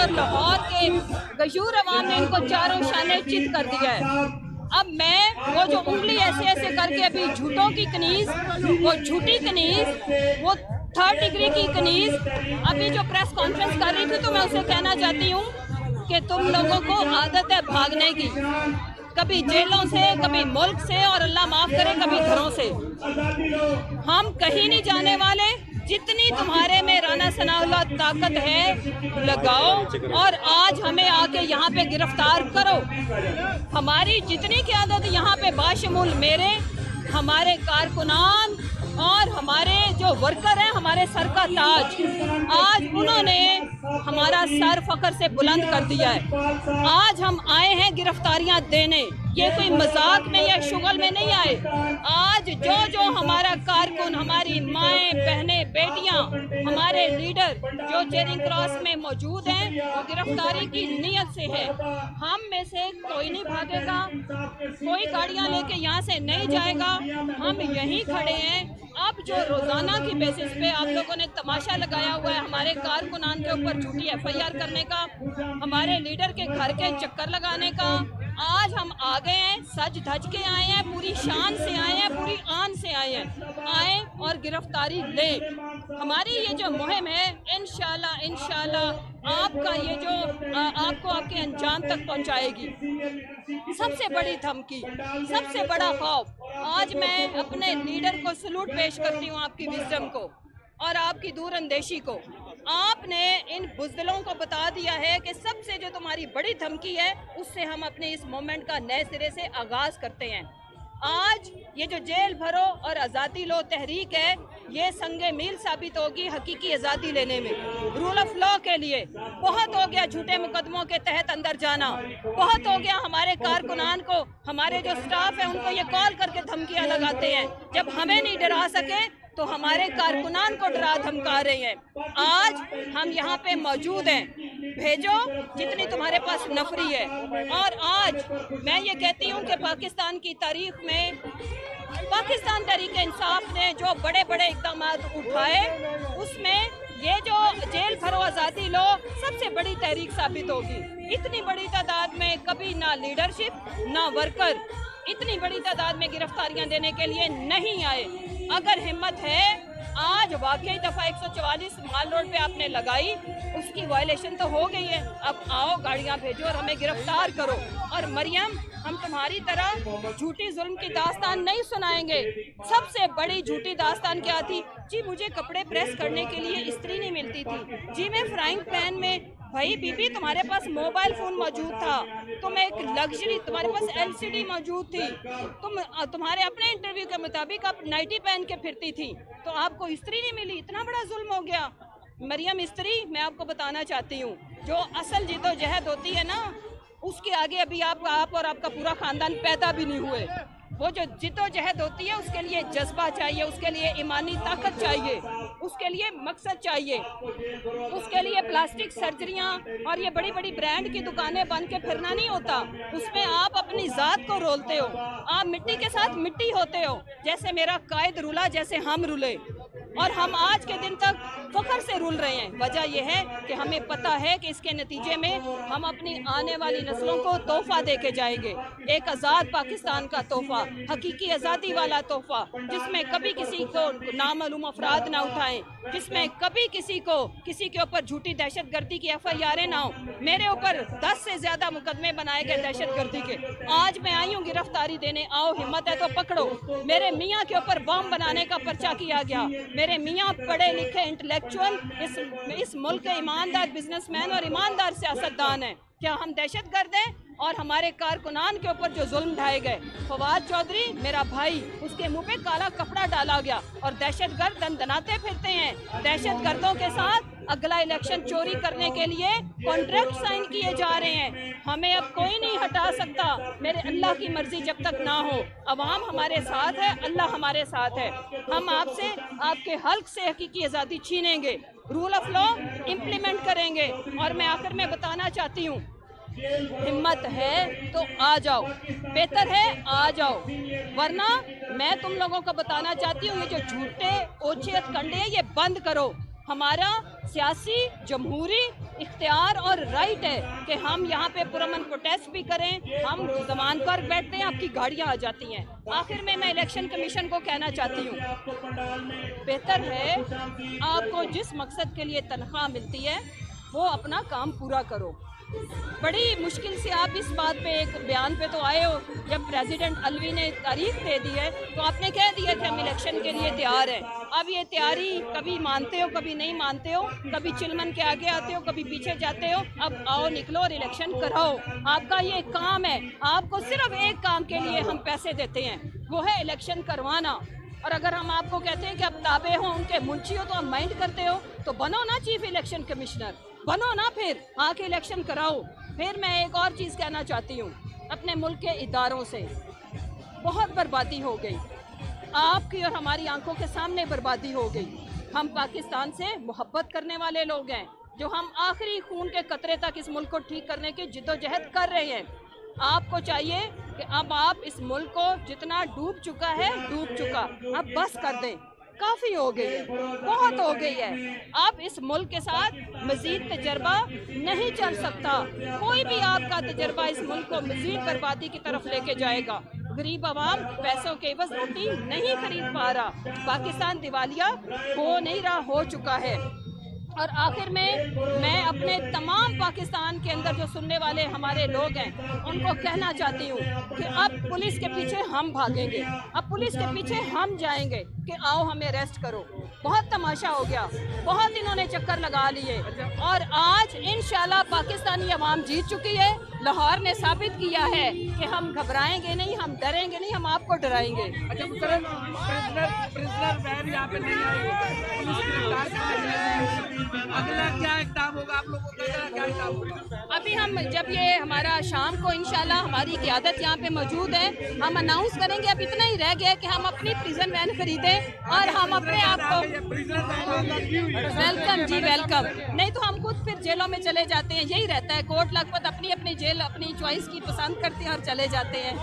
और लाहौर के गयूर अवाम ने इनको चारों शाने चित कर दिया है। अब मैं वो जो उंगली ऐसे ऐसे करके अभी झूठों की कनीज, वो झूठी कनीज, वो 3rd डिग्री की कनीज अभी जो प्रेस कॉन्फ्रेंस कर रही थी, तो मैं उसे कहना चाहती हूँ कि तुम लोगों को आदत है भागने की, कभी जेलों से, कभी मुल्क से, और अल्लाह माफ करे कभी घरों से। हम कहीं नहीं जाने वाले। जितनी तुम्हारे में राना सनाउल्लाह ताकत है लगाओ, और आज हमें आके यहाँ पे गिरफ्तार करो। हमारी जितनी क़यादत यहाँ पे बाशमूल मेरे, हमारे कारकुनान और हमारे जो वर्कर हैं, हमारे सर का ताज, आज उन्होंने हमारा सर फख्र से बुलंद कर दिया है। आज हम आए हैं गिरफ्तारियां देने, ये कोई मजाक में या शुगल में नहीं आए। आज जो जो हमारा कारकुन, हमारी माएँ, बहनें, बेटियां, हमारे लीडर जो चेरिंग क्रॉस में मौजूद हैं, वो गिरफ्तारी की नीयत से है। हम में से कोई नहीं भागेगा, कोई गाड़ियां लेके यहाँ से नहीं जाएगा, हम यहीं खड़े हैं। अब जो रोजाना की बेसिस पे आप लोगों ने तमाशा लगाया हुआ है हमारे कारकुनान के ऊपर झूठी FIR करने का, हमारे लीडर के घर के चक्कर लगाने का, आज हम आ गए हैं, सज धज के आए हैं, पूरी शान से आए हैं, पूरी आन से आए हैं। आए और गिरफ्तारी ले। हमारी ये जो मुहिम है, इंशाल्लाह आपका ये जो आपको आपके अंजाम तक पहुंचाएगी। सबसे बड़ी धमकी, सबसे बड़ा खौफ, आज मैं अपने लीडर को सलूट पेश करती हूँ, आपकी विजडम को और आपकी दूरअंदेशी को। आपने इन बुज़दिलों को बता दिया है कि सबसे जो तुम्हारी बड़ी धमकी है, उससे हम अपने इस मूवमेंट का नए सिरे से आगाज़ करते हैं। आज ये जो जेल भरो और आज़ादी लो तहरीक है, ये संगे मील साबित होगी हकीकी आज़ादी लेने में। रूल ऑफ लॉ के लिए बहुत हो गया झूठे मुकदमों के तहत अंदर जाना, बहुत हो गया हमारे कारकुनान को, हमारे जो स्टाफ है उनको ये कॉल करके धमकियां लगाते हैं। जब हमें नहीं डरा सके तो हमारे कारकुनान को डरा धमका रहे हैं। आज हम यहाँ पे मौजूद हैं, भेजो जितनी तुम्हारे पास नफरी है। और आज मैं ये कहती हूँ कि पाकिस्तान की तारीख में पाकिस्तान तहरीक इंसाफ ने जो बड़े बड़े इक़दाम उठाए, उसमें ये जो जेल भरो आज़ादी लो सबसे बड़ी तहरीक साबित होगी। इतनी बड़ी तादाद में कभी ना लीडरशिप ना वर्कर इतनी बड़ी तादाद में गिरफ्तारियां देने के लिए नहीं आए। अगर हिम्मत है, आज वाकई दफ़ा 144 माल रोड पे आपने लगाई, उसकी वायलेशन तो हो गई है। अब आओ गाड़ियां भेजो और हमें गिरफ्तार करो। और मरियम, हम तुम्हारी तरह झूठी जुल्म की दास्तान नहीं सुनाएंगे। सबसे बड़ी झूठी दास्तान क्या थी? जी मुझे कपड़े प्रेस करने के लिए इस्त्री नहीं मिलती थी। जी मैं फ्राइंग पैन में, भाई बीबी तुम्हारे पास मोबाइल फ़ोन मौजूद था, तुम एक लग्जरी, तुम्हारे पास LCD मौजूद थी, तुम्हारे अपने इंटरव्यू के मुताबिक आप नाइटी पहन के फिरती थी, तो आपको इस्त्री नहीं मिली। इतना बड़ा जुल्म हो गया। मरियम इस्त्री, मैं आपको बताना चाहती हूँ, जो असल जिद्दोजहद होती है ना, उसके आगे अभी आप और आपका पूरा ख़ानदान पैदा भी नहीं हुए। वो जो जिद्दोजहद होती है, उसके लिए जज्बा चाहिए, उसके लिए ईमानी ताकत चाहिए, उसके लिए मकसद चाहिए। उसके लिए प्लास्टिक सर्जरियाँ और ये बड़ी बड़ी ब्रांड की दुकानें बन के फिरना नहीं होता। उसमें आप अपनी ज़ात को रोलते हो, आप मिट्टी के साथ मिट्टी होते हो। जैसे मेरा कायद रुला, जैसे हम रुले, और हम आज के दिन तक फख्र से रुल रहे हैं। वजह यह है कि हमें पता है कि इसके नतीजे में हम अपनी आने वाली नस्लों को तोहफा दे के जाएंगे, एक आज़ाद पाकिस्तान का तोहफा, हकीकी आज़ादी वाला तोहफा, जिसमें कभी किसी को नामालूम अफराद ना उठाएं, जिसमें कभी किसी के ऊपर झूठी दहशतगर्दी की FIR ना हो। मेरे ऊपर 10 से ज़्यादा मुकदमे बनाए गए दहशतगर्दी के। आज मैं आई हूँ गिरफ्तारी देने, आओ हिम्मत है तो पकड़ो। मेरे मियाँ के ऊपर बम बनाने का पर्चा किया गया। मेरे मियाँ पढ़े लिखे इंटेलेक्चुअल, इस मुल्क के ईमानदार बिजनेसमैन और ईमानदार सियासतदान हैं। क्या हम दहशतगर्द हैं? और हमारे कारकुनान के ऊपर जो जुल्म ढाए गए, फवाद चौधरी मेरा भाई, उसके मुंह पे काला कपड़ा डाला गया और दहशतगर्द दनदनाते फिरते हैं। दहशतगर्दों के साथ अगला इलेक्शन चोरी करने के लिए कॉन्ट्रैक्ट साइन किए जा रहे हैं। हमें अब कोई नहीं हटा सकता, मेरे अल्लाह की मर्जी जब तक ना हो। अवाम हमारे साथ है, अल्लाह हमारे साथ है। हम आपसे, आपके हल्क से हकीकी आज़ादी छीनेंगे, रूल ऑफ लॉ इम्प्लीमेंट करेंगे। और मैं आखिर में बताना चाहती हूँ, हिम्मत है तो आ जाओ, बेहतर है आ जाओ, वरना मैं तुम लोगों को बताना चाहती हूँ, ये जो झूठे ओछे कंडे हैं ये बंद करो। हमारा सियासी, जमहूरी اختیار اور رائٹ ہے کہ ہم یہاں پہ پرامن پروٹیسٹ بھی کریں، ہم زمان پر بیٹھتے ہیں، آپ کی گاڑیاں آ جاتی ہیں۔ آخر میں الیکشن کمیشن کو کہنا چاہتی ہوں، بہتر ہے آپ کو جس مقصد کے لیے تنخواہ ملتی ہے وہ اپنا کام پورا کرو۔ بڑی مشکل سے آپ اس بات پہ ایک بیان پہ تو آئے ہو، جب پریزیڈنٹ الوی نے تاریخ دے دی ہے تو آپ نے کہہ دیا کہ ہم الیکشن کے لیے تیار ہیں۔ اب یہ تیاری کبھی مانتے ہو کبھی نہیں مانتے ہو، کبھی چلمن کے آگے آتے ہو کبھی پیچھے جاتے ہو، اب آؤ نکلو اور الیکشن کراؤ۔ آپ کا یہ کام ہے، آپ کو صرف ایک کام کے لیے ہم پیسے دیتے ہیں، وہ ہے الیکشن کروانا۔ اور اگر ہم آپ کو کہتے ہیں کہ اب تابع ہو ان کے منشی ہو تو آپ مائنڈ کرتے ہو تو بنو نا چیف الیکشن کمشنر، بنو نا، پھر آ کے الیکشن کراؤ۔ پھر میں ایک اور چیز کہنا چاہتی ہوں، اپنے ملک کے اداروں سے بہت بربادی ہو گئی، آپ کی اور ہماری آنکھوں کے سامنے بربادی ہو گئی۔ ہم پاکستان سے محبت کرنے والے لوگ ہیں، جو ہم آخری خون کے قطرے تک اس ملک کو ٹھیک کرنے کی جدوجہد کر رہے ہیں۔ آپ کو چاہیے کہ اب آپ اس ملک کو جتنا ڈوب چکا ہے ڈوب چکا، اب بس کر دیں، کافی ہو گئی ہے، بہت ہو گئی ہے۔ اب اس ملک کے ساتھ مزید تجربہ نہیں چل سکتا، کوئی بھی آپ کا تجربہ اس ملک کو مزید بربادی کی طرف لے کے جائے گا۔ غریب عوام پیسوں کے عوض روٹی نہیں خرید پا رہا، پاکستان دیوالیہ ہو نہیں رہا، ہو چکا ہے۔ اور آخر میں اپنے تمام پاکستان کے اندر جو سننے والے ہمارے لوگ ہیں ان کو کہنا چاہتی ہوں کہ اب پولیس کے پیچھے ہم بھاگیں گے، اب پولیس کے پیچھے ہم جائیں گے کہ آؤ ہمیں اریسٹ کرو۔ بہت تماشا ہو گیا، بہت انہوں نے چکر لگا لیے، اور آج انشاءاللہ پاکستانی عوام جیت چکی ہے۔ لاہور نے ثابت کیا ہے کہ ہم گھبرائیں گے نہیں، ہم ڈریں گے نہیں، ہم آپ کو ڈرائیں گے۔ اگلا کیا اقدام ہوگا آپ لوگوں کا، کیا اقدام ہوگا؟ ابھی ہم جب یہ ہمارا شام کو انشاءاللہ ہماری قیادت یہاں پہ موجود ہے، ہم اناؤنس کریں گے۔ اب اتنا ہی رہ گیا کہ ہم اپنی پریزن وین خریدیں اور ہم اپنے آپ کو ویلکم، جی ویلکم، نہیں تو ہم خود پھر جیلوں میں چلے جاتے ہیں، یہی رہتا ہے، کوٹ لکھپت اپنی اپنی جیل اپنی چوائس کی پسند کرتے ہیں اور چلے جاتے ہیں۔